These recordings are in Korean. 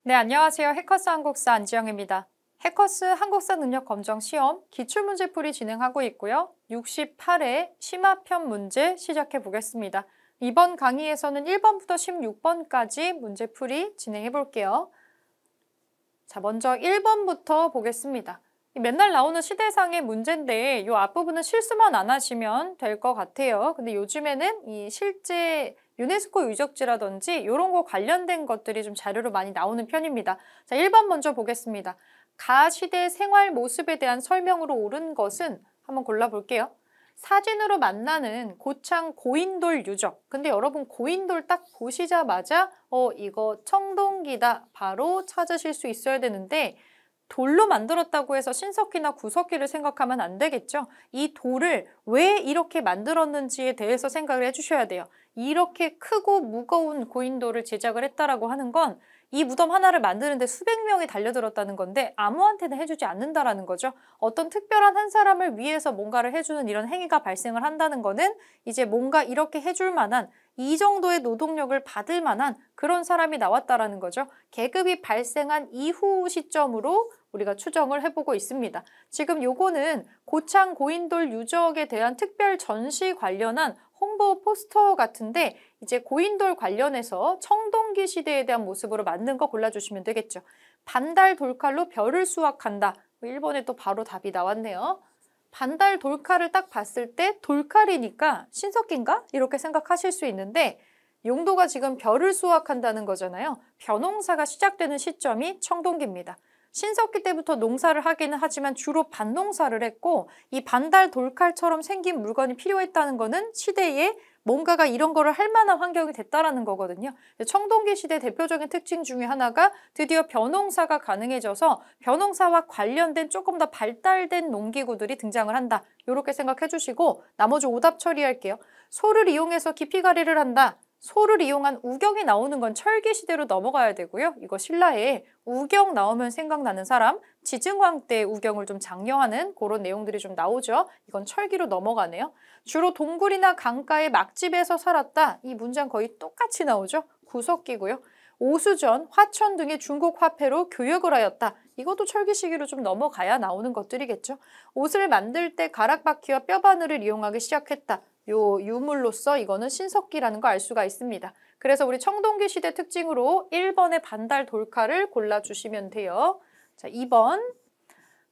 네, 안녕하세요. 해커스 한국사 안지영입니다. 해커스 한국사 능력 검정 시험 기출문제풀이 진행하고 있고요. 68회 심화편 문제 시작해 보겠습니다. 이번 강의에서는 1번부터 16번까지 문제풀이 진행해 볼게요. 자, 먼저 1번부터 보겠습니다. 맨날 나오는 시대상의 문제인데 이 앞부분은 실수만 안 하시면 될 것 같아요. 근데 요즘에는 이 실제 유네스코 유적지라든지 이런 거 관련된 것들이 좀 자료로 많이 나오는 편입니다. 자, 1번 먼저 보겠습니다. 가 시대 생활 모습에 대한 설명으로 옳은 것은 한번 골라볼게요. 사진으로 만나는 고창 고인돌 유적. 근데 여러분 고인돌 딱 보시자마자 이거 청동기다 바로 찾으실 수 있어야 되는데 돌로 만들었다고 해서 신석기나 구석기를 생각하면 안 되겠죠. 이 돌을 왜 이렇게 만들었는지에 대해서 생각을 해주셔야 돼요. 이렇게 크고 무거운 고인돌을 제작을 했다라고 하는 건 이 무덤 하나를 만드는데 수백 명이 달려들었다는 건데 아무한테나 해주지 않는다라는 거죠. 어떤 특별한 한 사람을 위해서 뭔가를 해주는 이런 행위가 발생을 한다는 거는 이제 뭔가 이렇게 해줄 만한 이 정도의 노동력을 받을 만한 그런 사람이 나왔다라는 거죠. 계급이 발생한 이후 시점으로 우리가 추정을 해보고 있습니다. 지금 요거는 고창 고인돌 유적에 대한 특별 전시 관련한 홍보 포스터 같은데 이제 고인돌 관련해서 청동기 시대에 대한 모습으로 만든 거 골라주시면 되겠죠. 반달 돌칼로 별을 수확한다. 1번에 또 바로 답이 나왔네요. 반달 돌칼을 딱 봤을 때 돌칼이니까 신석기인가? 이렇게 생각하실 수 있는데 용도가 지금 별을 수확한다는 거잖아요. 벼농사가 시작되는 시점이 청동기입니다. 신석기 때부터 농사를 하기는 하지만 주로 밭농사를 했고 이 반달 돌칼처럼 생긴 물건이 필요했다는 거는 시대에 뭔가가 이런 거를 할 만한 환경이 됐다라는 거거든요. 청동기 시대 대표적인 특징 중에 하나가 드디어 벼농사가 가능해져서 벼농사와 관련된 조금 더 발달된 농기구들이 등장을 한다. 이렇게 생각해 주시고 나머지 오답 처리할게요. 소를 이용해서 깊이가리를 한다. 소를 이용한 우경이 나오는 건 철기 시대로 넘어가야 되고요. 이거 신라에 우경 나오면 생각나는 사람, 지증왕 때 우경을 좀 장려하는 그런 내용들이 좀 나오죠. 이건 철기로 넘어가네요. 주로 동굴이나 강가의 막집에서 살았다. 이 문장 거의 똑같이 나오죠. 구석기고요. 오수전, 화천 등의 중국 화폐로 교역을 하였다. 이것도 철기 시기로 좀 넘어가야 나오는 것들이겠죠. 옷을 만들 때 가락바퀴와 뼈바늘을 이용하기 시작했다. 요 유물로서 이거는 신석기라는 거 알 수가 있습니다. 그래서 우리 청동기 시대 특징으로 1번의 반달 돌칼을 골라주시면 돼요. 자, 2번.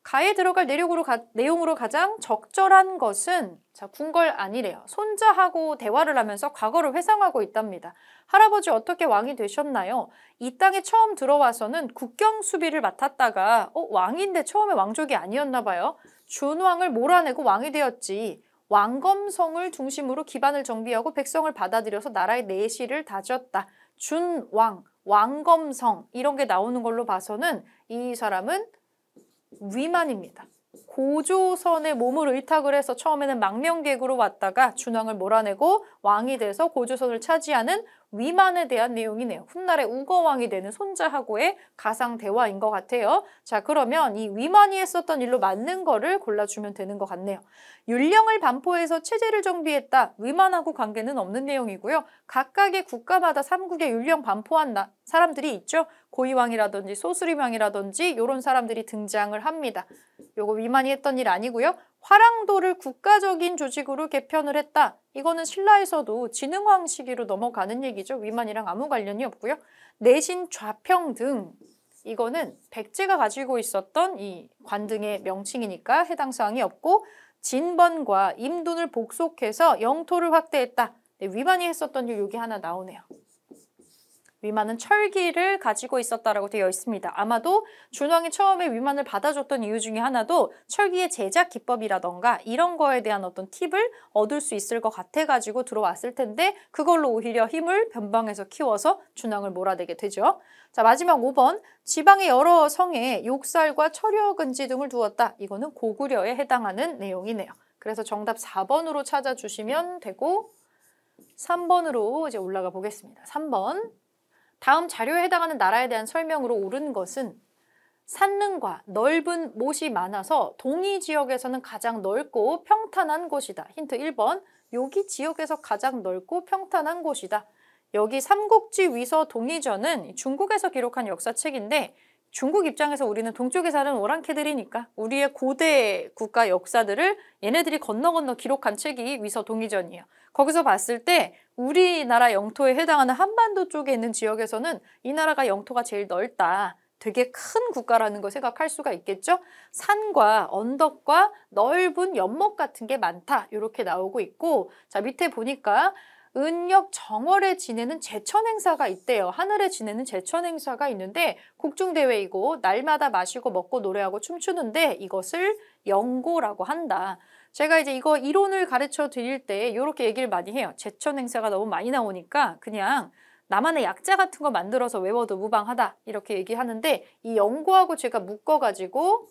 가에 들어갈 내용으로 가장 적절한 것은 자, 궁궐 아니래요. 손자하고 대화를 하면서 과거를 회상하고 있답니다. 할아버지 어떻게 왕이 되셨나요? 이 땅에 처음 들어와서는 국경 수비를 맡았다가 왕인데 처음에 왕족이 아니었나 봐요. 준왕을 몰아내고 왕이 되었지. 왕검성을 중심으로 기반을 정비하고 백성을 받아들여서 나라의 내실을 다졌다. 준왕, 왕검성 이런 게 나오는 걸로 봐서는 이 사람은 위만입니다. 고조선에 몸을 의탁을 해서 처음에는 망명객으로 왔다가 준왕을 몰아내고 왕이 돼서 고조선을 차지하는 위만에 대한 내용이네요. 훗날에 우거왕이 되는 손자하고의 가상 대화인 것 같아요. 자, 그러면 이 위만이 했었던 일로 맞는 거를 골라주면 되는 것 같네요. 율령을 반포해서 체제를 정비했다. 위만하고 관계는 없는 내용이고요. 각각의 국가마다 삼국의 율령 반포한 사람들이 있죠. 고이왕이라든지 소수림왕이라든지 이런 사람들이 등장을 합니다. 요거 위만이 했던 일 아니고요. 화랑도를 국가적인 조직으로 개편을 했다. 이거는 신라에서도 진흥왕 시기로 넘어가는 얘기죠. 위만이랑 아무 관련이 없고요. 내신 좌평 등 이거는 백제가 가지고 있었던 이 관등의 명칭이니까 해당 사항이 없고 진번과 임둔을 복속해서 영토를 확대했다. 네, 위만이 했었던 일 여기 하나 나오네요. 위만은 철기를 가지고 있었다라고 되어 있습니다. 아마도 준왕이 처음에 위만을 받아줬던 이유 중에 하나도 철기의 제작 기법이라던가 이런 거에 대한 어떤 팁을 얻을 수 있을 것 같아가지고 들어왔을 텐데 그걸로 오히려 힘을 변방해서 키워서 준왕을 몰아내게 되죠. 자, 마지막 5번. 지방의 여러 성에 욕살과 철여근지 등을 두었다. 이거는 고구려에 해당하는 내용이네요. 그래서 정답 4번으로 찾아주시면 되고 3번으로 이제 올라가 보겠습니다. 3번. 다음 자료에 해당하는 나라에 대한 설명으로 옳은 것은 산릉과 넓은 못이 많아서 동이 지역에서는 가장 넓고 평탄한 곳이다. 힌트 1번. 여기 지역에서 가장 넓고 평탄한 곳이다. 여기 삼국지 위서 동의전은 중국에서 기록한 역사책인데 중국 입장에서 우리는 동쪽에 사는 오랑캐들이니까 우리의 고대 국가 역사들을 얘네들이 건너 기록한 책이 위서 동의전이에요. 거기서 봤을 때 우리나라 영토에 해당하는 한반도 쪽에 있는 지역에서는 이 나라가 영토가 제일 넓다. 되게 큰 국가라는 걸 생각할 수가 있겠죠? 산과 언덕과 넓은 연못 같은 게 많다. 이렇게 나오고 있고, 자, 밑에 보니까 은역 정월에 지내는 제천 행사가 있대요. 하늘에 지내는 제천 행사가 있는데 국중대회이고 날마다 마시고 먹고 노래하고 춤추는데 이것을 영고라고 한다. 제가 이제 이거 이론을 가르쳐 드릴 때 이렇게 얘기를 많이 해요. 제천 행사가 너무 많이 나오니까 그냥 나만의 약자 같은 거 만들어서 외워도 무방하다 이렇게 얘기하는데 이 영고하고 제가 묶어가지고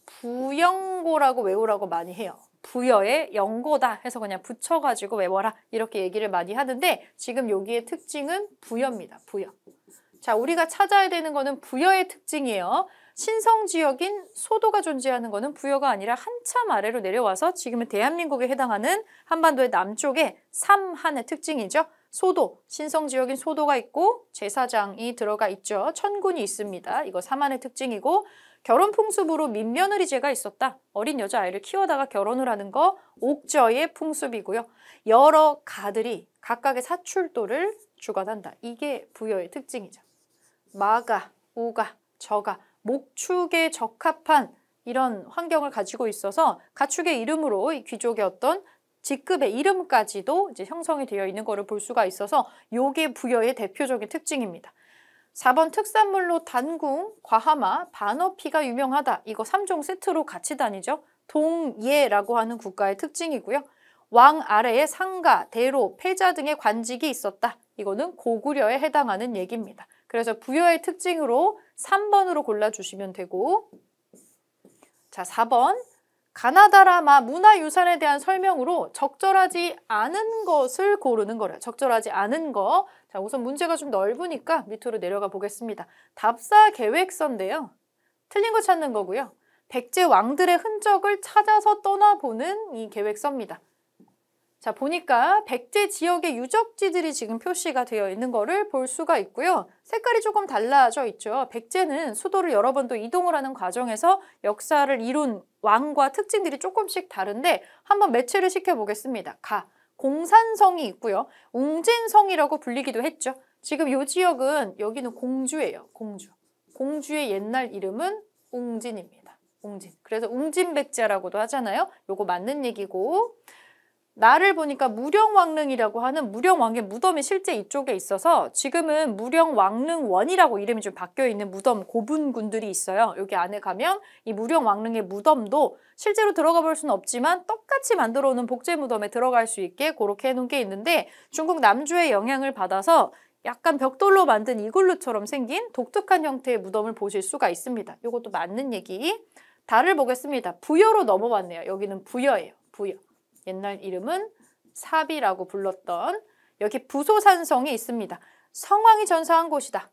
부영고라고 외우라고 많이 해요. 부여의 영고다 해서 그냥 붙여가지고 외워라 이렇게 얘기를 많이 하는데 지금 여기의 특징은 부여입니다. 부여. 자, 우리가 찾아야 되는 거는 부여의 특징이에요. 신성 지역인 소도가 존재하는 거는 부여가 아니라 한참 아래로 내려와서 지금은 대한민국에 해당하는 한반도의 남쪽에 삼한의 특징이죠. 소도, 신성 지역인 소도가 있고 제사장이 들어가 있죠. 천군이 있습니다. 이거 삼한의 특징이고 결혼 풍습으로 민며느리제가 있었다. 어린 여자아이를 키워다가 결혼을 하는 거 옥저의 풍습이고요. 여러 가들이 각각의 사출도를 주관한다. 이게 부여의 특징이죠. 마가, 우가, 저가, 목축에 적합한 이런 환경을 가지고 있어서 가축의 이름으로 이 귀족의 어떤 직급의 이름까지도 이제 형성이 되어 있는 것을 볼 수가 있어서 요게 부여의 대표적인 특징입니다. 4번 특산물로 단궁, 과하마, 반어피가 유명하다. 이거 3종 세트로 같이 다니죠. 동예라고 하는 국가의 특징이고요. 왕 아래에 상가, 대로, 패자 등의 관직이 있었다. 이거는 고구려에 해당하는 얘기입니다. 그래서 부여의 특징으로 3번으로 골라주시면 되고 자, 4번 가나다라마 문화유산에 대한 설명으로 적절하지 않은 것을 고르는 거래요. 적절하지 않은 거. 자, 우선 문제가 좀 넓으니까 밑으로 내려가 보겠습니다. 답사 계획서인데요. 틀린 거 찾는 거고요. 백제 왕들의 흔적을 찾아서 떠나보는 이 계획서입니다. 자, 보니까 백제 지역의 유적지들이 지금 표시가 되어 있는 거를 볼 수가 있고요. 색깔이 조금 달라져 있죠. 백제는 수도를 여러 번 더 이동을 하는 과정에서 역사를 이룬 왕과 특징들이 조금씩 다른데 한번 매체를 시켜보겠습니다. 공산성이 있고요. 웅진성이라고 불리기도 했죠. 지금 이 지역은 여기는 공주예요. 공주. 공주의 옛날 이름은 웅진입니다. 웅진. 그래서 웅진백제라고도 하잖아요. 요거 맞는 얘기고 나를 보니까 무령왕릉이라고 하는 무령왕의 무덤이 실제 이쪽에 있어서 지금은 무령왕릉원이라고 이름이 좀 바뀌어 있는 무덤 고분군들이 있어요. 여기 안에 가면 이 무령왕릉의 무덤도 실제로 들어가 볼 수는 없지만 똑같이 만들어 놓은 복제 무덤에 들어갈 수 있게 그렇게 해놓은 게 있는데 중국 남주의 영향을 받아서 약간 벽돌로 만든 이글루처럼 생긴 독특한 형태의 무덤을 보실 수가 있습니다. 이것도 맞는 얘기. 달을 보겠습니다. 부여로 넘어왔네요. 여기는 부여예요. 부여. 옛날 이름은 사비라고 불렀던 여기 부소산성이 있습니다. 성왕이 전사한 곳이다.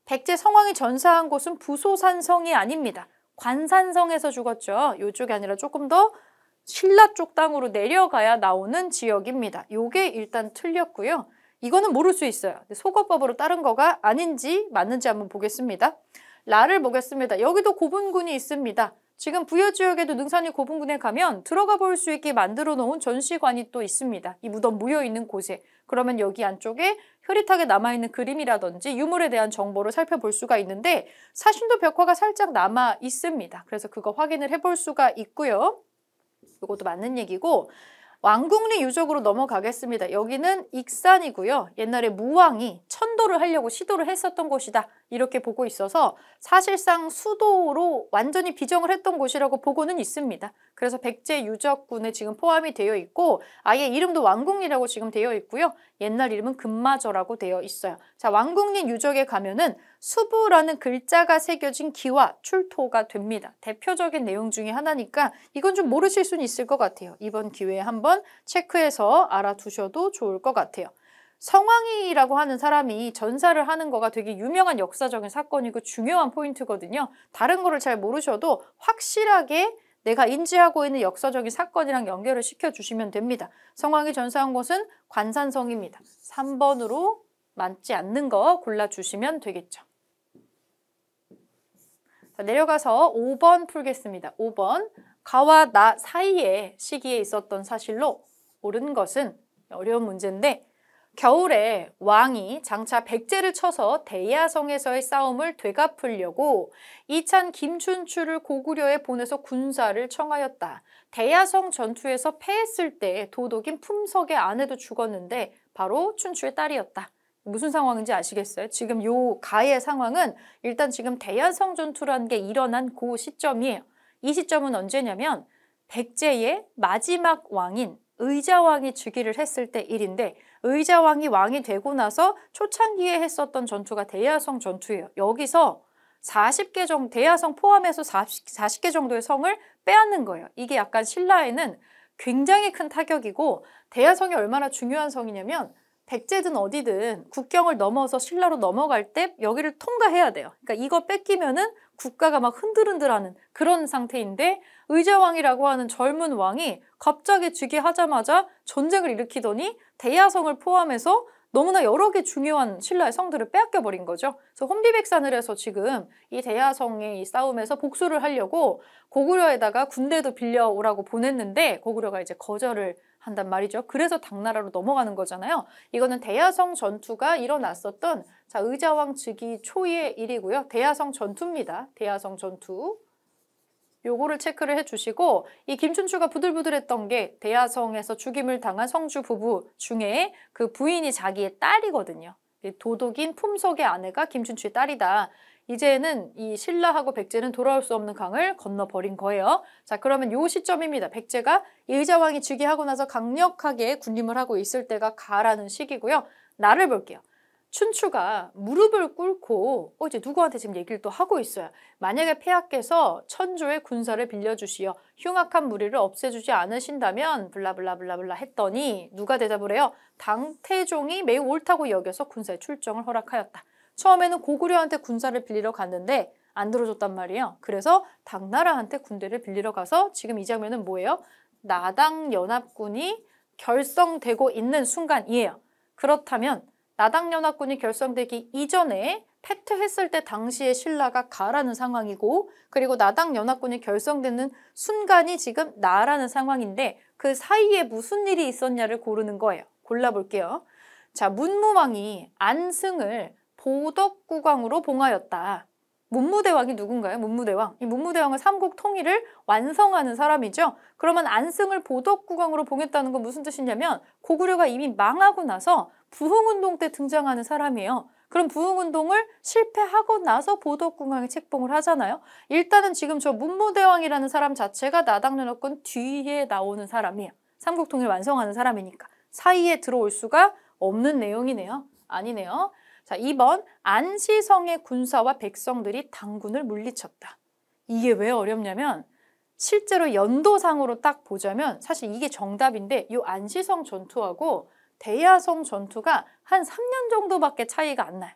백제 성왕이 전사한 곳은 부소산성이 아닙니다. 관산성에서 죽었죠. 이쪽이 아니라 조금 더 신라 쪽 땅으로 내려가야 나오는 지역입니다. 요게 일단 틀렸고요. 이거는 모를 수 있어요. 소거법으로 따른 거가 아닌지 맞는지 한번 보겠습니다. 라를 보겠습니다. 여기도 고분군이 있습니다. 지금 부여 지역에도 능선이 고분군에 가면 들어가 볼 수 있게 만들어 놓은 전시관이 또 있습니다. 이 무덤 모여 있는 곳에. 그러면 여기 안쪽에 흐릿하게 남아있는 그림이라든지 유물에 대한 정보를 살펴볼 수가 있는데 사신도 벽화가 살짝 남아 있습니다. 그래서 그거 확인을 해볼 수가 있고요. 이것도 맞는 얘기고 왕궁리 유적으로 넘어가겠습니다. 여기는 익산이고요. 옛날에 무왕이 천도를 하려고 시도를 했었던 곳이다. 이렇게 보고 있어서 사실상 수도로 완전히 비정을 했던 곳이라고 보고는 있습니다. 그래서 백제 유적군에 지금 포함이 되어 있고 아예 이름도 왕궁리라고 지금 되어 있고요. 옛날 이름은 금마저라고 되어 있어요. 자, 왕궁리 유적에 가면은 수부라는 글자가 새겨진 기와 출토가 됩니다. 대표적인 내용 중에 하나니까 이건 좀 모르실 수는 있을 것 같아요. 이번 기회에 한번 체크해서 알아두셔도 좋을 것 같아요. 성왕이라고 하는 사람이 전사를 하는 거가 되게 유명한 역사적인 사건이고 중요한 포인트거든요. 다른 거를 잘 모르셔도 확실하게 내가 인지하고 있는 역사적인 사건이랑 연결을 시켜주시면 됩니다. 성왕이 전사한 곳은 관산성입니다. 3번으로 맞지 않는 거 골라주시면 되겠죠. 자, 내려가서 5번 풀겠습니다. 5번. 가와 나 사이의 시기에 있었던 사실로 옳은 것은 어려운 문제인데 겨울에 왕이 장차 백제를 쳐서 대야성에서의 싸움을 되갚으려고 이찬 김춘추를 고구려에 보내서 군사를 청하였다. 대야성 전투에서 패했을 때 도독인 품석의 아내도 죽었는데 바로 춘추의 딸이었다. 무슨 상황인지 아시겠어요? 지금 요 가의 상황은 일단 지금 대야성 전투라는 게 일어난 그 시점이에요. 이 시점은 언제냐면 백제의 마지막 왕인 의자왕이 즉위를 했을 때 일인데 의자왕이 왕이 되고 나서 초창기에 했었던 전투가 대야성 전투예요. 여기서 40개 정도, 대야성 포함해서 40개 정도의 성을 빼앗는 거예요. 이게 약간 신라에는 굉장히 큰 타격이고 대야성이 얼마나 중요한 성이냐면 백제든 어디든 국경을 넘어서 신라로 넘어갈 때 여기를 통과해야 돼요. 그러니까 이거 뺏기면은 국가가 막 흔들흔들하는 그런 상태인데 의자왕이라고 하는 젊은 왕이 갑자기 즉위하자마자 전쟁을 일으키더니 대야성을 포함해서 너무나 여러 개 중요한 신라의 성들을 빼앗겨버린 거죠. 그래서 혼비백산을 해서 지금 이 대야성의 이 싸움에서 복수를 하려고 고구려에다가 군대도 빌려오라고 보냈는데 고구려가 이제 거절을 한단 말이죠. 그래서 당나라로 넘어가는 거잖아요. 이거는 대야성 전투가 일어났었던 자, 의자왕 즉위 초의 일이고요. 대야성 전투입니다. 대야성 전투. 요거를 체크를 해주시고 이 김춘추가 부들부들했던 게 대야성에서 죽임을 당한 성주 부부 중에 그 부인이 자기의 딸이거든요. 도독인 품석의 아내가 김춘추의 딸이다. 이제는 이 신라하고 백제는 돌아올 수 없는 강을 건너버린 거예요. 자, 그러면 요 시점입니다. 백제가 의자왕이 즉위하고 나서 강력하게 군림을 하고 있을 때가 가라는 시기고요. 나를 볼게요. 춘추가 무릎을 꿇고 이제 누구한테 지금 얘기를 또 하고 있어요. 만약에 폐하께서 천조의 군사를 빌려주시어 흉악한 무리를 없애주지 않으신다면 블라블라블라블라 했더니 누가 대답을 해요? 당태종이 매우 옳다고 여겨서 군사의 출정을 허락하였다. 처음에는 고구려한테 군사를 빌리러 갔는데 안 들어줬단 말이에요. 그래서 당나라한테 군대를 빌리러 가서 지금 이 장면은 뭐예요? 나당연합군이 결성되고 있는 순간이에요. 그렇다면 나당연합군이 결성되기 이전에 패퇴했을 때 당시에 신라가 가라는 상황이고 그리고 나당연합군이 결성되는 순간이 지금 나라는 상황인데 그 사이에 무슨 일이 있었냐를 고르는 거예요. 골라볼게요. 자, 문무왕이 안승을 보덕국왕으로 봉하였다. 문무대왕이 누군가요? 문무대왕. 이 문무대왕은 삼국 통일을 완성하는 사람이죠. 그러면 안승을 보덕국왕으로 봉했다는 건 무슨 뜻이냐면 고구려가 이미 망하고 나서 부흥운동 때 등장하는 사람이에요. 그럼 부흥운동을 실패하고 나서 보덕국왕에 책봉을 하잖아요. 일단은 지금 저 문무대왕이라는 사람 자체가 나당연합군 뒤에 나오는 사람이에요. 삼국 통일 완성하는 사람이니까. 사이에 들어올 수가 없는 내용이네요. 아니네요. 자, 2번 안시성의 군사와 백성들이 당군을 물리쳤다. 이게 왜 어렵냐면 실제로 연도상으로 딱 보자면 사실 이게 정답인데 이 안시성 전투하고 대야성 전투가 한 3년 정도밖에 차이가 안 나요.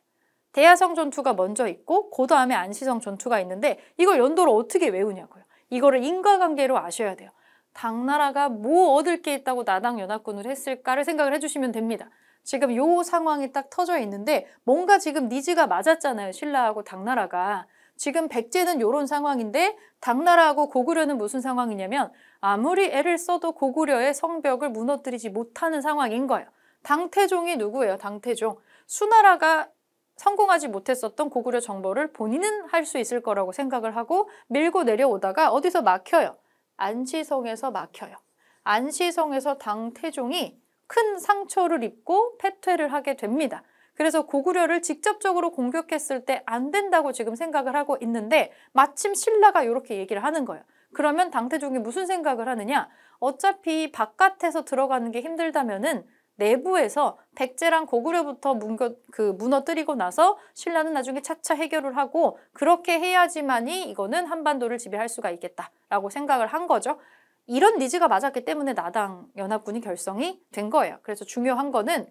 대야성 전투가 먼저 있고 그 다음에 안시성 전투가 있는데 이걸 연도를 어떻게 외우냐고요. 이거를 인과관계로 아셔야 돼요. 당나라가 뭐 얻을 게 있다고 나당연합군을 했을까를 생각을 해주시면 됩니다. 지금 요 상황이 딱 터져 있는데 뭔가 지금 니즈가 맞았잖아요. 신라하고 당나라가. 지금 백제는 요런 상황인데 당나라하고 고구려는 무슨 상황이냐면 아무리 애를 써도 고구려의 성벽을 무너뜨리지 못하는 상황인 거예요. 당태종이 누구예요? 당태종. 수나라가 성공하지 못했었던 고구려 정벌을 본인은 할 수 있을 거라고 생각을 하고 밀고 내려오다가 어디서 막혀요? 안시성에서 막혀요. 안시성에서 당태종이 큰 상처를 입고 패퇴를 하게 됩니다. 그래서 고구려를 직접적으로 공격했을 때 안 된다고 지금 생각을 하고 있는데 마침 신라가 이렇게 얘기를 하는 거예요. 그러면 당태종이 무슨 생각을 하느냐? 어차피 바깥에서 들어가는 게 힘들다면은 내부에서 백제랑 고구려부터 무너뜨리고 나서 신라는 나중에 차차 해결을 하고 그렇게 해야지만이 이거는 한반도를 지배할 수가 있겠다라고 생각을 한 거죠. 이런 니즈가 맞았기 때문에 나당연합군이 결성이 된 거예요. 그래서 중요한 거는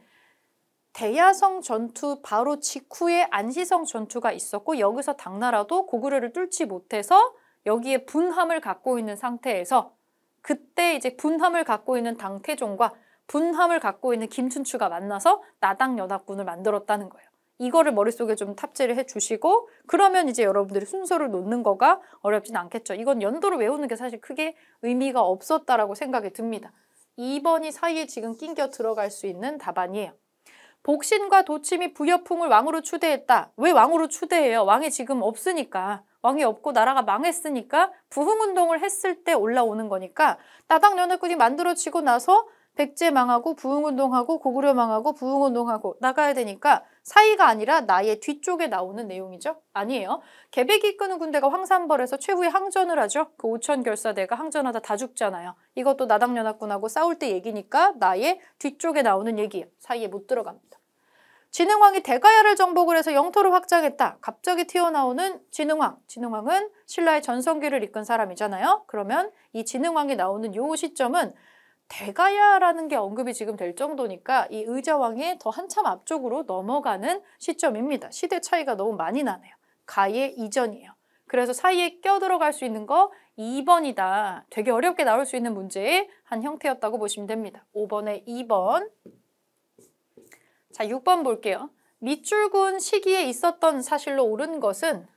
대야성 전투 바로 직후에 안시성 전투가 있었고 여기서 당나라도 고구려를 뚫지 못해서 여기에 분함을 갖고 있는 상태에서 그때 이제 분함을 갖고 있는 당태종과 분함을 갖고 있는 김춘추가 만나서 나당연합군을 만들었다는 거예요. 이거를 머릿속에 좀 탑재를 해주시고 그러면 이제 여러분들이 순서를 놓는 거가 어렵진 않겠죠. 이건 연도를 외우는 게 사실 크게 의미가 없었다라고 생각이 듭니다. 2번이 사이에 지금 낑겨 들어갈 수 있는 답안이에요. 복신과 도침이 부여풍을 왕으로 추대했다. 왜 왕으로 추대해요? 왕이 지금 없으니까. 왕이 없고 나라가 망했으니까 부흥운동을 했을 때 올라오는 거니까 나당연합군이 만들어지고 나서 백제 망하고 부흥운동하고 고구려 망하고 부흥운동하고 나가야 되니까 사이가 아니라 나의 뒤쪽에 나오는 내용이죠? 아니에요. 계백이 이끄는 군대가 황산벌에서 최후의 항전을 하죠. 그 오천결사대가 항전하다 다 죽잖아요. 이것도 나당연합군하고 싸울 때 얘기니까 나의 뒤쪽에 나오는 얘기예요. 사이에 못 들어갑니다. 진흥왕이 대가야를 정복을 해서 영토를 확장했다. 갑자기 튀어나오는 진흥왕. 진흥왕은 신라의 전성기를 이끈 사람이잖아요. 그러면 이 진흥왕이 나오는 요 시점은 대가야라는 게 언급이 지금 될 정도니까 이 의자왕의 더 한참 앞쪽으로 넘어가는 시점입니다. 시대 차이가 너무 많이 나네요. 가예 이전이에요. 그래서 사이에 껴들어갈 수 있는 거 2번이다. 되게 어렵게 나올 수 있는 문제의 한 형태였다고 보시면 됩니다. 5번에 2번. 자, 6번 볼게요. 밑줄군 시기에 있었던 사실로 옳은 것은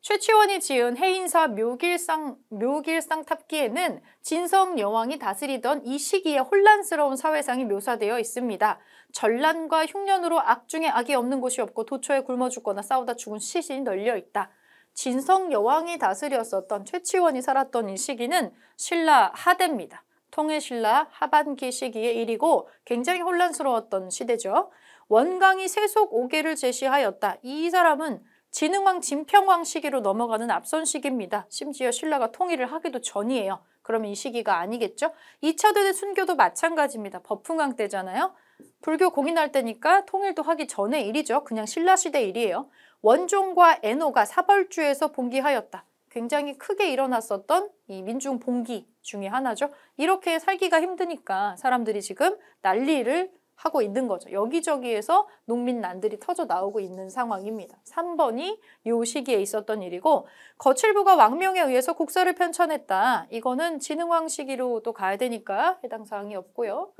최치원이 지은 해인사 묘길상 탑기에는 진성 여왕이 다스리던 이 시기에 혼란스러운 사회상이 묘사되어 있습니다. 전란과 흉년으로 악 중에 악이 없는 곳이 없고 도처에 굶어 죽거나 싸우다 죽은 시신이 널려 있다. 진성 여왕이 다스렸었던 최치원이 살았던 이 시기는 신라 하대입니다. 통일신라 하반기 시기의 일이고 굉장히 혼란스러웠던 시대죠. 원강이 세속 5개를 제시하였다. 이 사람은 진흥왕 진평왕 시기로 넘어가는 앞선 시기입니다. 심지어 신라가 통일을 하기도 전이에요. 그러면 이 시기가 아니겠죠? 2차 대대 순교도 마찬가지입니다. 법흥왕 때잖아요. 불교 공인할 때니까 통일도 하기 전의 일이죠. 그냥 신라시대 일이에요. 원종과 애노가 사벌주에서 봉기하였다. 굉장히 크게 일어났었던 이 민중 봉기 중에 하나죠. 이렇게 살기가 힘드니까 사람들이 지금 난리를 하고 있는 거죠. 여기저기에서 농민난들이 터져 나오고 있는 상황입니다. 3번이 이 시기에 있었던 일이고 거칠부가 왕명에 의해서 국사를 편찬했다. 이거는 진흥왕 시기로 또 가야 되니까 해당 사항이 없고요.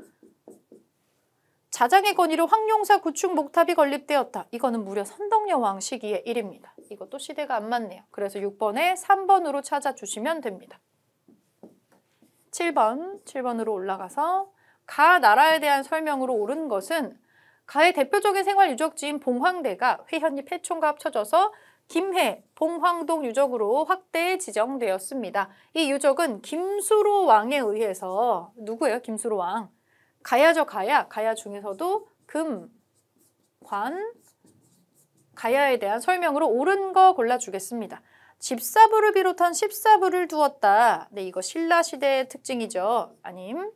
자장의 건의로 황룡사 구축 목탑이 건립되었다. 이거는 무려 선덕여왕 시기의 일입니다. 이것도 시대가 안 맞네요. 그래서 6번에 3번으로 찾아주시면 됩니다. 7번으로 올라가서 가 나라에 대한 설명으로 옳은 것은 가의 대표적인 생활 유적지인 봉황대가 회현리 패촌과 합쳐져서 김해, 봉황동 유적으로 확대 지정되었습니다. 이 유적은 김수로 왕에 의해서 누구예요? 김수로 왕. 가야죠, 가야. 가야 중에서도 금, 관, 가야에 대한 설명으로 옳은 거 골라주겠습니다. 집사부를 비롯한 14부를 두었다. 네, 이거 신라시대의 특징이죠. 아님.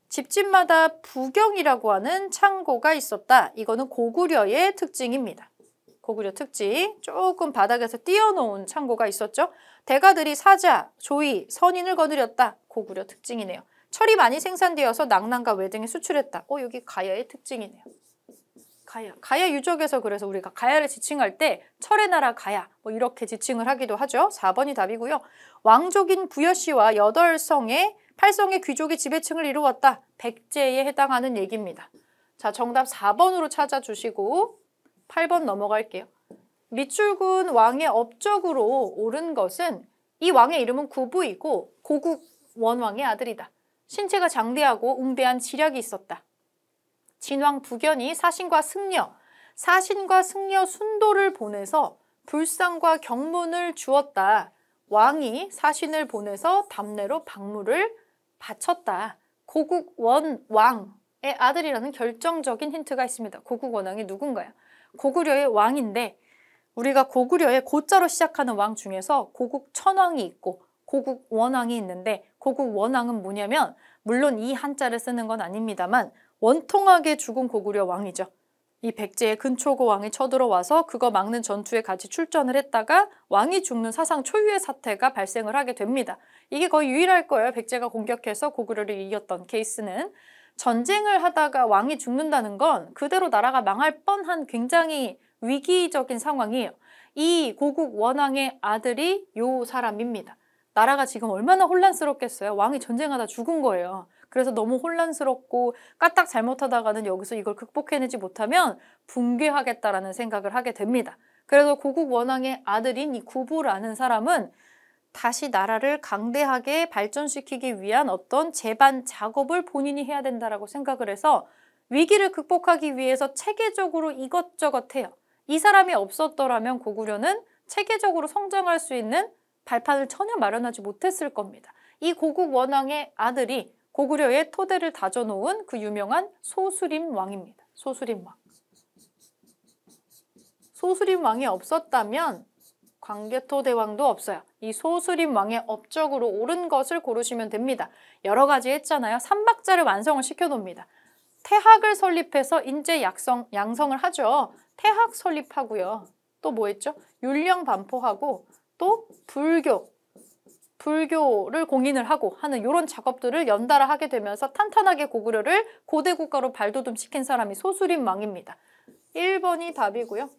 집집마다 부경이라고 하는 창고가 있었다. 이거는 고구려의 특징입니다. 고구려 특징. 조금 바닥에서 띄워놓은 창고가 있었죠. 대가들이 사자, 조이, 선인을 거느렸다. 고구려 특징이네요. 철이 많이 생산되어서 낭난과 외등에 수출했다. 여기 가야의 특징이네요. 가야 유적에서 그래서 우리가 가야를 지칭할 때 철의 나라 가야 뭐 이렇게 지칭을 하기도 하죠. 4번이 답이고요. 왕족인 부여씨와 8성의 8성의 귀족이 지배층을 이루었다. 백제에 해당하는 얘기입니다. 자, 정답 4번으로 찾아주시고 8번 넘어갈게요. 밑줄군 왕의 업적으로 옳은 것은 이 왕의 이름은 구부이고 고국 원왕의 아들이다. 신체가 장대하고 웅대한 지략이 있었다. 진왕 부견이 사신과 승려 순도를 보내서 불상과 경문을 주었다. 왕이 사신을 보내서 답례로 박물을 바쳤다. 고국 원왕의 아들이라는 결정적인 힌트가 있습니다. 고국 원왕이 누군가요? 고구려의 왕인데 우리가 고구려의 고자로 시작하는 왕 중에서 고국 천왕이 있고 고국 원왕이 있는데 고국 원왕은 뭐냐면 물론 이 한자를 쓰는 건 아닙니다만 원통하게 죽은 고구려 왕이죠. 이 백제의 근초고 왕이 쳐들어와서 그거 막는 전투에 같이 출전을 했다가 왕이 죽는 사상 초유의 사태가 발생을 하게 됩니다. 이게 거의 유일할 거예요. 백제가 공격해서 고구려를 이겼던 케이스는. 전쟁을 하다가 왕이 죽는다는 건 그대로 나라가 망할 뻔한 굉장히 위기적인 상황이에요. 이 고국 원왕의 아들이 요 사람입니다. 나라가 지금 얼마나 혼란스럽겠어요. 왕이 전쟁하다 죽은 거예요. 그래서 너무 혼란스럽고 까딱 잘못하다가는 여기서 이걸 극복해내지 못하면 붕괴하겠다라는 생각을 하게 됩니다. 그래서 고국 원왕의 아들인 이 구부라는 사람은 다시 나라를 강대하게 발전시키기 위한 어떤 재반 작업을 본인이 해야 된다라고 생각을 해서 위기를 극복하기 위해서 체계적으로 이것저것 해요. 이 사람이 없었더라면 고구려는 체계적으로 성장할 수 있는 발판을 전혀 마련하지 못했을 겁니다. 이 고국 원왕의 아들이 고구려의 토대를 다져놓은 그 유명한 소수림 왕입니다. 소수림 왕. 소수림 왕이 없었다면 광개토 대왕도 없어요. 이 소수림 왕의 업적으로 옳은 것을 고르시면 됩니다. 여러 가지 했잖아요. 삼박자를 완성을 시켜놓습니다. 태학을 설립해서 인재 양성을 하죠. 태학 설립하고요. 또 뭐 했죠? 율령 반포하고 또 불교를 공인을 하고 하는 이런 작업들을 연달아 하게 되면서 탄탄하게 고구려를 고대 국가로 발돋움시킨 사람이 소수림 왕입니다. 1번이 답이고요.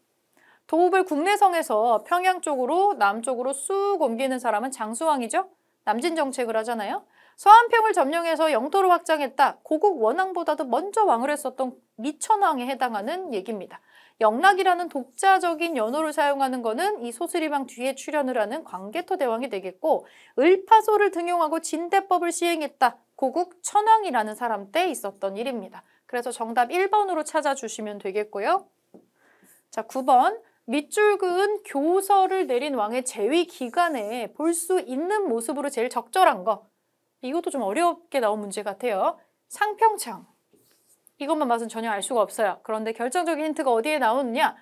도읍을 국내성에서 평양 쪽으로 남쪽으로 쑥 옮기는 사람은 장수왕이죠. 남진 정책을 하잖아요. 서안평을 점령해서 영토를 확장했다. 고국 원왕보다도 먼저 왕을 했었던 미천왕에 해당하는 얘기입니다. 영락이라는 독자적인 연호를 사용하는 거는 이 소수림왕 뒤에 출연을 하는 광개토 대왕이 되겠고, 을파소를 등용하고 진대법을 시행했다. 고국 천왕이라는 사람 때 있었던 일입니다. 그래서 정답 1번으로 찾아주시면 되겠고요. 자, 9번. 밑줄 그은 교서를 내린 왕의 재위 기간에 볼 수 있는 모습으로 제일 적절한 거. 이것도 좀 어렵게 나온 문제 같아요. 상평창. 이것만 봐서는 전혀 알 수가 없어요. 그런데 결정적인 힌트가 어디에 나오느냐?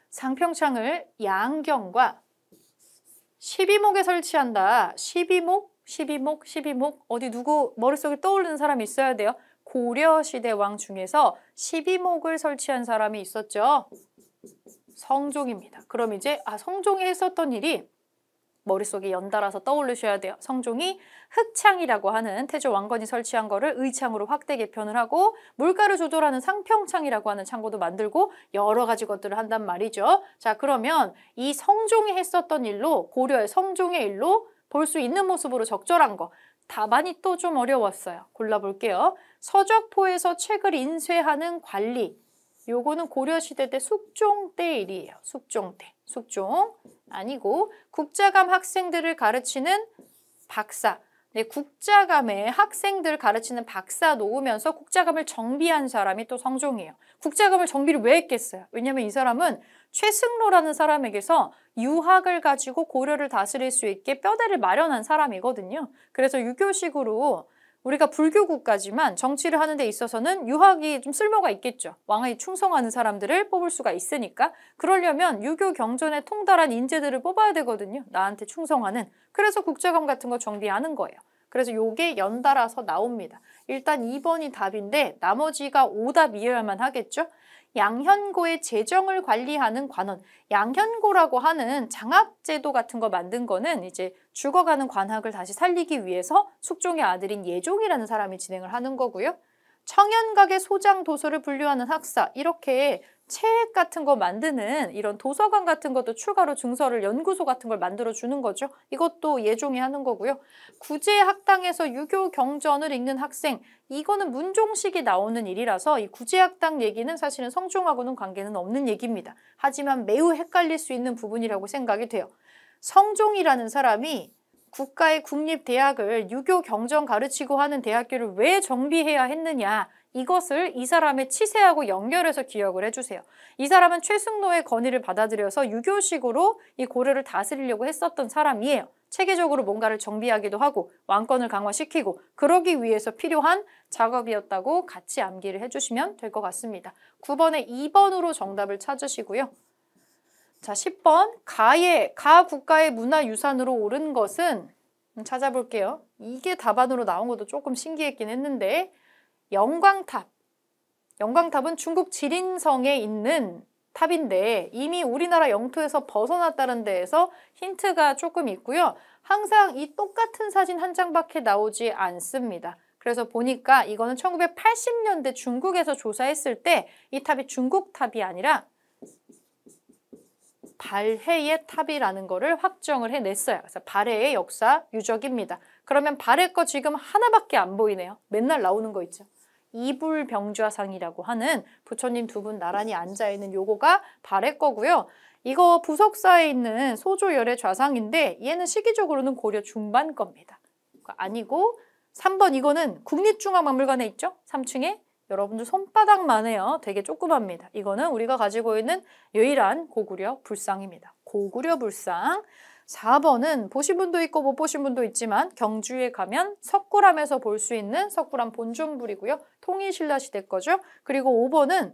상평창을 양경과 12목에 설치한다. 12목. 어디 누구 머릿속에 떠오르는 사람이 있어야 돼요. 고려시대 왕 중에서 12목을 설치한 사람이 있었죠. 성종입니다. 그럼 이제 성종이 했었던 일이 머릿속에 연달아서 떠올리셔야 돼요. 성종이 흑창이라고 하는 태조 왕건이 설치한 거를 의창으로 확대 개편을 하고 물가를 조절하는 상평창이라고 하는 창고도 만들고 여러 가지 것들을 한단 말이죠. 자, 그러면 이 성종이 했었던 일로, 고려의 성종의 일로 볼 수 있는 모습으로 적절한 거. 답안이 또 좀 어려웠어요. 골라볼게요. 서적포에서 책을 인쇄하는 관리. 요거는 고려시대 때 숙종 때 일이에요. 숙종 때. 숙종 아니고 국자감 학생들을 가르치는 박사. 네, 국자감에 학생들을 가르치는 박사 놓으면서 국자감을 정비한 사람이 또 성종이에요. 국자감을 정비를 왜 했겠어요? 왜냐면 이 사람은 최승로라는 사람에게서 유학을 가지고 고려를 다스릴 수 있게 뼈대를 마련한 사람이거든요. 그래서 유교식으로 우리가 불교 국가지만 정치를 하는 데 있어서는 유학이 좀 쓸모가 있겠죠. 왕에 충성하는 사람들을 뽑을 수가 있으니까. 그러려면 유교 경전에 통달한 인재들을 뽑아야 되거든요. 나한테 충성하는. 그래서 국자감 같은 거 정비하는 거예요. 그래서 요게 연달아서 나옵니다. 일단 2번이 답인데 나머지가 오답이어야만 하겠죠. 양현고의 재정을 관리하는 관원. 양현고라고 하는 장학제도 같은 거 만든 거는 이제 죽어가는 관학을 다시 살리기 위해서 숙종의 아들인 예종이라는 사람이 진행을 하는 거고요. 청연각의 소장 도서를 분류하는 학사. 이렇게 책 같은 거 만드는 이런 도서관 같은 것도 추가로 증서를 연구소 같은 걸 만들어 주는 거죠. 이것도 예종이 하는 거고요. 구제학당에서 유교 경전을 읽는 학생. 이거는 문종식이 나오는 일이라서 이 구제학당 얘기는 사실은 성종하고는 관계는 없는 얘기입니다. 하지만 매우 헷갈릴 수 있는 부분이라고 생각이 돼요. 성종이라는 사람이 국가의 국립대학을 유교 경전 가르치고 하는 대학교를 왜 정비해야 했느냐. 이것을 이 사람의 치세하고 연결해서 기억을 해주세요. 이 사람은 최승로의 건의를 받아들여서 유교식으로 이 고려를 다스리려고 했었던 사람이에요. 체계적으로 뭔가를 정비하기도 하고 왕권을 강화시키고 그러기 위해서 필요한 작업이었다고 같이 암기를 해주시면 될 것 같습니다. 9번에 2번으로 정답을 찾으시고요. 자, 10번 가 국가의 문화유산으로 오른 것은 찾아볼게요. 이게 답안으로 나온 것도 조금 신기했긴 했는데 영광탑. 영광탑은 중국 지린성에 있는 탑인데 이미 우리나라 영토에서 벗어났다는 데에서 힌트가 조금 있고요. 항상 이 똑같은 사진 한 장밖에 나오지 않습니다. 그래서 보니까 이거는 1980년대 중국에서 조사했을 때 이 탑이 중국 탑이 아니라 발해의 탑이라는 거를 확정을 해냈어요. 그래서 발해의 역사 유적입니다. 그러면 발해 거 지금 하나밖에 안 보이네요. 맨날 나오는 거 있죠. 이불병좌상이라고 하는 부처님 두 분 나란히 앉아있는 요거가 발해 거고요. 이거 부석사에 있는 소조열의 좌상인데 얘는 시기적으로는 고려 중반 겁니다. 아니고 3번 이거는 국립중앙박물관에 있죠? 3층에 여러분들 손바닥만 해요. 되게 조그맣니다. 이거는 우리가 가지고 있는 유일한 고구려 불상입니다. 고구려 불상. 4번은 보신 분도 있고 못 보신 분도 있지만 경주에 가면 석굴암에서 볼 수 있는 석굴암 본존불이고요. 통일신라 시대 거죠. 그리고 5번은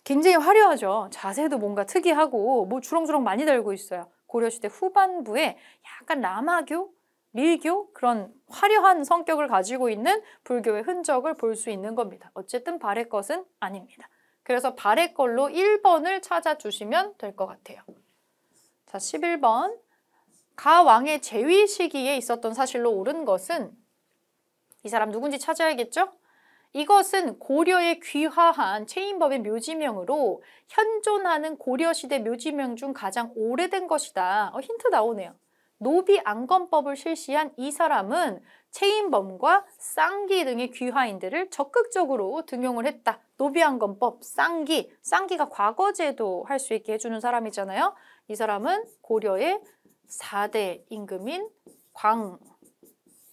굉장히 화려하죠. 자세도 뭔가 특이하고 뭐 주렁주렁 많이 달고 있어요. 고려시대 후반부에 약간 남하교, 밀교 그런 화려한 성격을 가지고 있는 불교의 흔적을 볼 수 있는 겁니다. 어쨌든 발해 것은 아닙니다. 그래서 발해 걸로 1번을 찾아주시면 될 것 같아요. 자, 11번. 가왕의 재위 시기에 있었던 사실로 옳은 것은 이 사람 누군지 찾아야겠죠? 이것은 고려의 귀화한 체인법의 묘지명으로 현존하는 고려시대 묘지명 중 가장 오래된 것이다. 힌트 나오네요. 노비안건법을 실시한 이 사람은 체인범과 쌍기 등의 귀화인들을 적극적으로 등용을 했다. 노비안건법, 쌍기가 과거제도 할 수 있게 해주는 사람이잖아요. 이 사람은 고려의 4대 임금인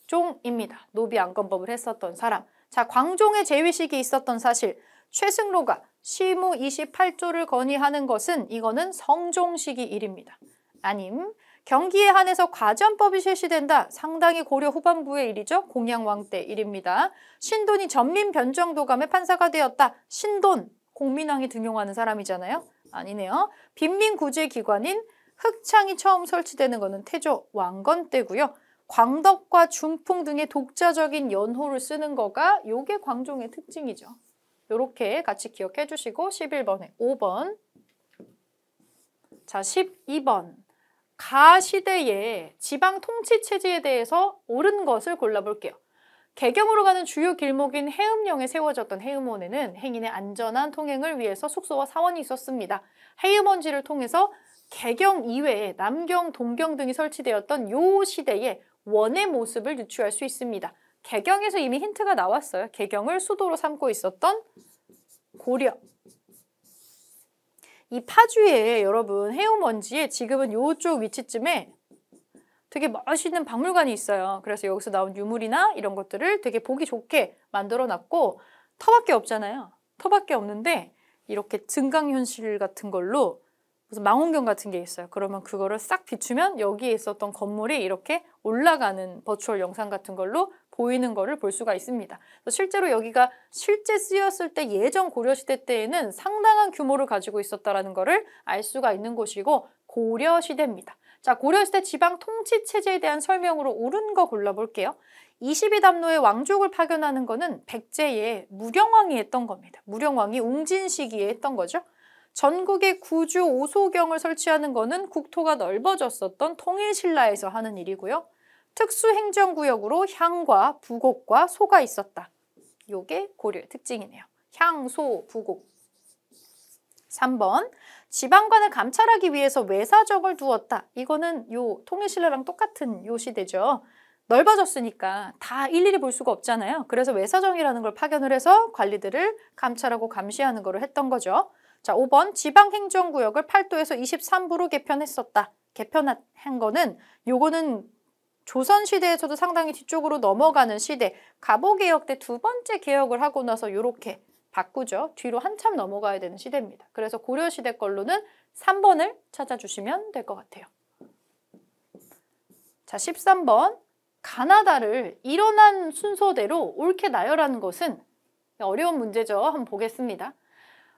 광종입니다. 노비안건법을 했었던 사람. 자, 광종의 재위식이 있었던 사실. 최승로가 시무 28조를 건의하는 것은 이거는 성종시기 일입니다. 아님 경기에 한해서 과전법이 실시된다. 상당히 고려 후반부의 일이죠. 공양왕 때 일입니다. 신돈이 전민 변정도감의 판사가 되었다. 신돈, 공민왕이 등용하는 사람이잖아요. 아니네요. 빈민구제기관인 흑창이 처음 설치되는 것은 태조 왕건 때고요. 광덕과 중풍 등의 독자적인 연호를 쓰는 거가 요게 광종의 특징이죠. 요렇게 같이 기억해 주시고 11번에 5번. 자, 12번. 가 시대의 지방 통치 체제에 대해서 옳은 것을 골라볼게요. 개경으로 가는 주요 길목인 해음령에 세워졌던 해음원에는 행인의 안전한 통행을 위해서 숙소와 사원이 있었습니다. 해음원지를 통해서 개경 이외에 남경, 동경 등이 설치되었던 요 시대의 원의 모습을 유추할 수 있습니다. 개경에서 이미 힌트가 나왔어요. 개경을 수도로 삼고 있었던 고려. 이 파주에 여러분 해운원지에 지금은 요쪽 위치쯤에 되게 멋있는 박물관이 있어요. 그래서 여기서 나온 유물이나 이런 것들을 되게 보기 좋게 만들어 놨고 터밖에 없잖아요. 터밖에 없는데 이렇게 증강현실 같은 걸로 무슨 망원경 같은 게 있어요. 그러면 그거를 싹 비추면 여기에 있었던 건물이 이렇게 올라가는 버추얼 영상 같은 걸로 보이는 거를 볼 수가 있습니다. 실제로 여기가 실제 쓰였을 때 예전 고려시대 때에는 상당한 규모를 가지고 있었다는 거를 알 수가 있는 곳이고 고려시대입니다. 자, 고려시대 지방 통치 체제에 대한 설명으로 옳은 거 골라볼게요. 22담로의 왕족을 파견하는 거는 백제의 무령왕이 했던 겁니다. 무령왕이 웅진 시기에 했던 거죠. 전국에 구주 오소경을 설치하는 거는 국토가 넓어졌었던 통일신라에서 하는 일이고요. 특수행정구역으로 향과 부곡과 소가 있었다. 요게 고려의 특징이네요. 향, 소, 부곡. 3번. 지방관을 감찰하기 위해서 외사정을 두었다. 이거는 요 통일신라랑 똑같은 요 시대죠. 넓어졌으니까 다 일일이 볼 수가 없잖아요. 그래서 외사정이라는 걸 파견을 해서 관리들을 감찰하고 감시하는 거를 했던 거죠. 자, 5번. 지방행정구역을 8도에서 23부로 개편했었다. 개편한 거는 요거는 조선시대에서도 상당히 뒤쪽으로 넘어가는 시대, 갑오개혁 때 두 번째 개혁을 하고 나서 요렇게 바꾸죠. 뒤로 한참 넘어가야 되는 시대입니다. 그래서 고려시대 걸로는 3번을 찾아주시면 될 것 같아요. 자, 13번. 가나다를 일어난 순서대로 옳게 나열하는 것은 어려운 문제죠. 한번 보겠습니다.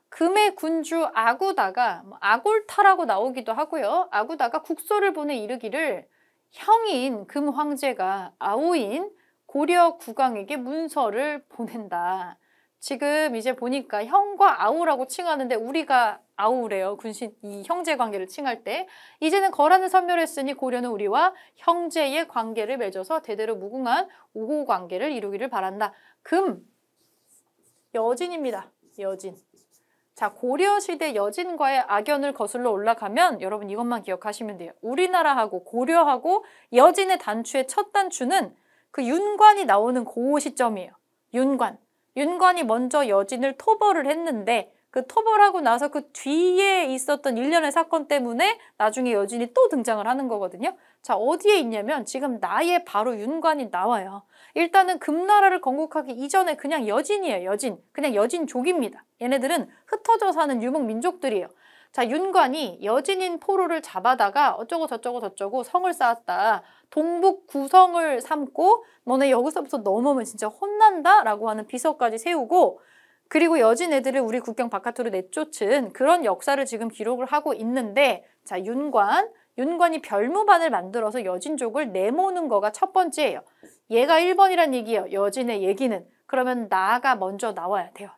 금의 군주 아구다가 아골타라고 나오기도 하고요. 아구다가 국서를 보내 이르기를 형인 금 황제가 아우인 고려 국왕에게 문서를 보낸다. 지금 이제 보니까 형과 아우라고 칭하는데 우리가 아우래요. 군신 이 형제 관계를 칭할 때. 이제는 거란을 섬멸했으니 고려는 우리와 형제의 관계를 맺어서 대대로 무궁한 우호 관계를 이루기를 바란다. 금, 여진입니다. 여진. 자, 고려시대 여진과의 악연을 거슬러 올라가면 여러분 이것만 기억하시면 돼요. 우리나라하고 고려하고 여진의 단추의 첫 단추는 그 윤관이 나오는 그 시점이에요. 윤관이 먼저 여진을 토벌을 했는데 그 토벌하고 나서 그 뒤에 있었던 일련의 사건 때문에 나중에 여진이 또 등장을 하는 거거든요. 자, 어디에 있냐면 지금 나의 바로 윤관이 나와요. 일단은 금나라를 건국하기 이전에 그냥 여진이에요. 여진. 그냥 여진족입니다. 얘네들은 흩어져 사는 유목 민족들이에요. 자, 윤관이 여진인 포로를 잡아다가 어쩌고 저쩌고 성을 쌓았다. 동북 구성을 삼고 너네 여기서부터 넘어오면 진짜 혼난다 라고 하는 비서까지 세우고 그리고 여진 애들을 우리 국경 바깥으로 내쫓은 그런 역사를 지금 기록을 하고 있는데 자, 윤관이 별무반을 만들어서 여진족을 내모는 거가 첫 번째예요. 얘가 1번이란 얘기예요. 여진의 얘기는. 그러면 나가 먼저 나와야 돼요.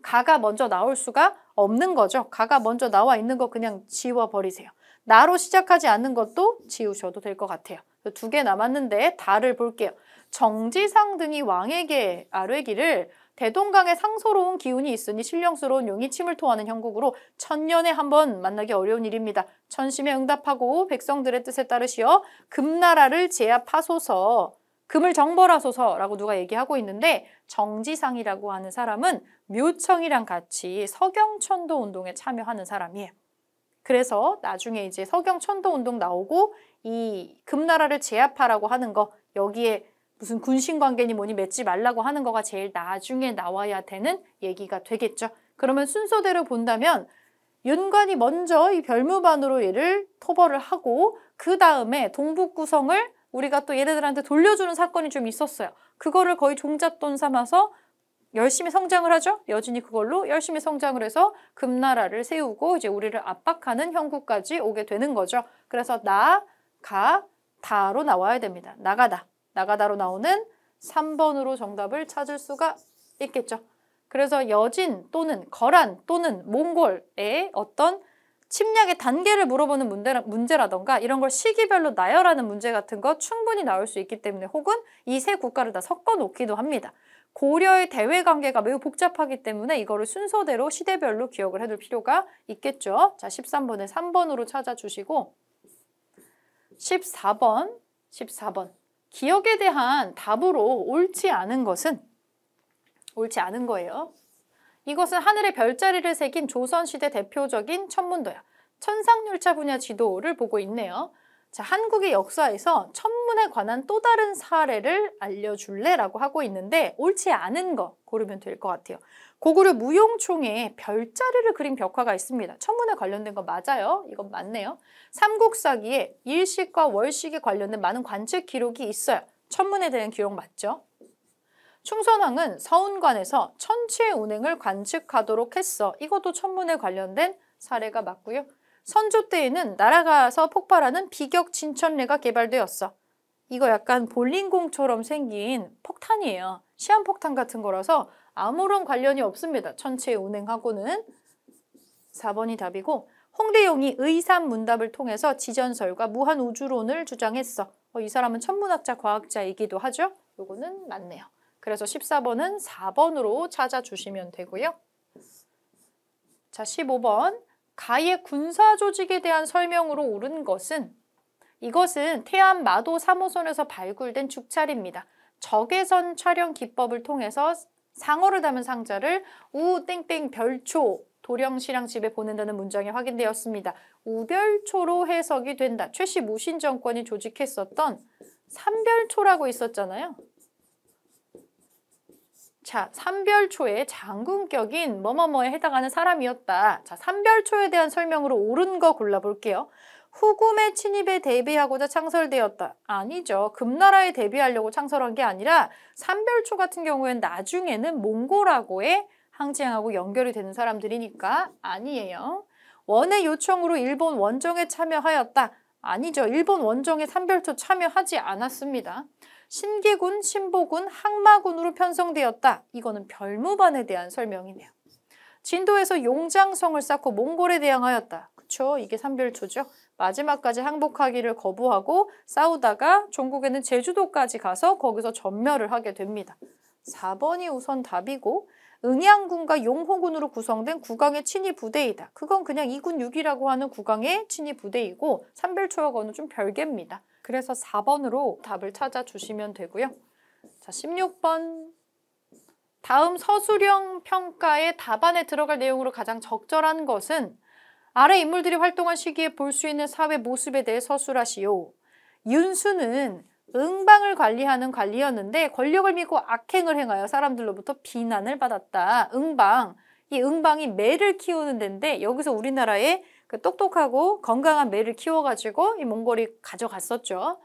가가 먼저 나올 수가 없는 거죠. 가가 먼저 나와 있는 거 그냥 지워버리세요. 나로 시작하지 않는 것도 지우셔도 될 것 같아요. 2개 남았는데 다를 볼게요. 정지상 등이 왕에게 아뢰기를 대동강에 상서로운 기운이 있으니 신령스러운 용이 침을 토하는 형국으로 천년에 한 번 만나기 어려운 일입니다. 천심에 응답하고 백성들의 뜻에 따르시어 금나라를 제압하소서. 금을 정벌하소서라고 누가 얘기하고 있는데 정지상이라고 하는 사람은 묘청이랑 같이 서경천도 운동에 참여하는 사람이에요. 그래서 나중에 이제 서경천도 운동 나오고 이 금나라를 제압하라고 하는 거 여기에 무슨 군신관계니 뭐니 맺지 말라고 하는 거가 제일 나중에 나와야 되는 얘기가 되겠죠. 그러면 순서대로 본다면 윤관이 먼저 이 별무반으로 얘를 토벌을 하고 그 다음에 동북구성을 우리가 또 얘네들한테 돌려주는 사건이 좀 있었어요. 그거를 거의 종잣돈 삼아서 열심히 성장을 하죠. 여진이 그걸로 열심히 성장을 해서 금나라를 세우고 이제 우리를 압박하는 형국까지 오게 되는 거죠. 그래서 다로 나와야 됩니다. 나가다로 나오는 3번으로 정답을 찾을 수가 있겠죠. 그래서 여진 또는 거란 또는 몽골의 어떤 침략의 단계를 물어보는 문제라던가 이런 걸 시기별로 나열하는 문제 같은 거 충분히 나올 수 있기 때문에 혹은 이 세 국가를 다 섞어 놓기도 합니다. 고려의 대외 관계가 매우 복잡하기 때문에 이거를 순서대로 시대별로 기억을 해둘 필요가 있겠죠. 자, 13번에 3번으로 찾아주시고 14번. 기억에 대한 답으로 옳지 않은 거예요. 이것은 하늘에 별자리를 새긴 조선시대 대표적인 천문도야. 천상열차 분야 지도를 보고 있네요. 자, 한국의 역사에서 천문에 관한 또 다른 사례를 알려줄래? 라고 하고 있는데 옳지 않은 거 고르면 될 것 같아요. 고구려 무용총에 별자리를 그린 벽화가 있습니다. 천문에 관련된 거 맞아요. 이건 맞네요. 삼국사기에 일식과 월식에 관련된 많은 관측 기록이 있어요. 천문에 대한 기록 맞죠? 충선왕은 서운관에서 천추의 운행을 관측하도록 했어. 이것도 천문에 관련된 사례가 맞고요. 선조 때에는 날아가서 폭발하는 비격 진천례가 개발되었어. 이거 약간 볼링공처럼 생긴 폭탄이에요. 시한폭탄 같은 거라서 아무런 관련이 없습니다. 천추의 운행하고는. 4번이 답이고 홍대용이 의삼문답을 통해서 지전설과 무한우주론을 주장했어. 이 사람은 천문학자, 과학자이기도 하죠. 요거는 맞네요. 그래서 14번은 4번으로 찾아주시면 되고요. 자, 15번. 가의 군사 조직에 대한 설명으로 옳은 것은 이것은 태안 마도 3호선에서 발굴된 죽찰입니다. 적외선 촬영 기법을 통해서 상어를 담은 상자를 우땡땡 별초 도령시랑 집에 보낸다는 문장이 확인되었습니다. 우별초로 해석이 된다. 최씨 무신 정권이 조직했었던 삼별초라고 있었잖아요. 자, 삼별초의 장군격인 뭐뭐뭐에 해당하는 사람이었다. 자, 삼별초에 대한 설명으로 옳은 거 골라볼게요. 후금의 침입에 대비하고자 창설되었다. 아니죠. 금나라에 대비하려고 창설한 게 아니라 삼별초 같은 경우에는 나중에는 몽골하고의 항쟁하고 연결이 되는 사람들이니까 아니에요. 원의 요청으로 일본 원정에 참여하였다. 아니죠. 일본 원정에 삼별초 참여하지 않았습니다. 신기군, 신보군, 항마군으로 편성되었다. 이거는 별무반에 대한 설명이네요. 진도에서 용장성을 쌓고 몽골에 대항하였다. 그쵸? 이게 삼별초죠. 마지막까지 항복하기를 거부하고 싸우다가 종국에는 제주도까지 가서 거기서 전멸을 하게 됩니다. 4번이 우선 답이고 응양군과 용호군으로 구성된 국왕의 친위 부대이다. 그건 그냥 2군 6이라고 하는 국왕의 친위 부대이고 삼별초역어는 좀 별개입니다. 그래서 4번으로 답을 찾아주시면 되고요. 자, 16번. 다음 서술형 평가의 답안에 들어갈 내용으로 가장 적절한 것은 아래 인물들이 활동한 시기에 볼 수 있는 사회 모습에 대해 서술하시오. 윤수는 응방을 관리하는 관리였는데 권력을 믿고 악행을 행하여 사람들로부터 비난을 받았다. 응방. 이 응방이 매를 키우는 데인데 여기서 우리나라에 그 똑똑하고 건강한 매를 키워가지고 이 몽골이 가져갔었죠.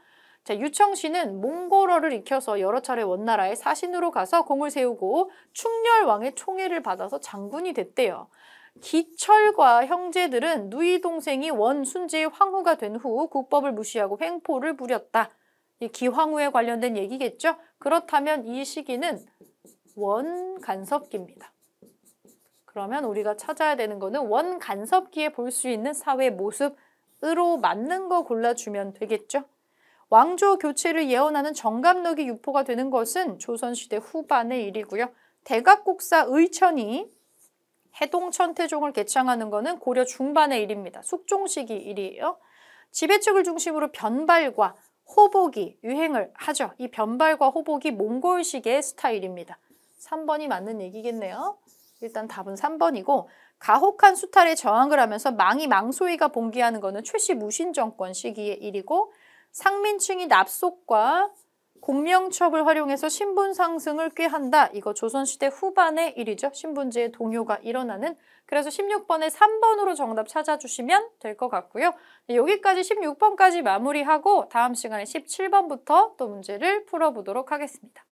자, 유청씨는 몽골어를 익혀서 여러 차례 원나라의 사신으로 가서 공을 세우고 충렬왕의 총애를 받아서 장군이 됐대요. 기철과 형제들은 누이 동생이 원순제의 황후가 된 후 국법을 무시하고 횡포를 부렸다. 이 기황후에 관련된 얘기겠죠? 그렇다면 이 시기는 원간섭기입니다. 그러면 우리가 찾아야 되는 거는 원간섭기에 볼 수 있는 사회 모습으로 맞는 거 골라주면 되겠죠? 왕조 교체를 예언하는 정감록이 유포가 되는 것은 조선시대 후반의 일이고요. 대각국사 의천이 해동천태종을 개창하는 것은 고려 중반의 일입니다. 숙종시기 일이에요. 지배층을 중심으로 변발과 호복이 유행을 하죠. 이 변발과 호복이 몽골식의 스타일입니다. 3번이 맞는 얘기겠네요. 일단 답은 3번이고 가혹한 수탈에 저항을 하면서 망이 망소이가 봉기하는 것은 최씨 무신정권 시기의 일이고 상민층이 납속과 공명첩을 활용해서 신분 상승을 꾀한다. 이거 조선시대 후반의 일이죠. 신분제의 동요가 일어나는. 그래서 16번에 3번으로 정답 찾아주시면 될 것 같고요. 여기까지 16번까지 마무리하고 다음 시간에 17번부터 또 문제를 풀어보도록 하겠습니다.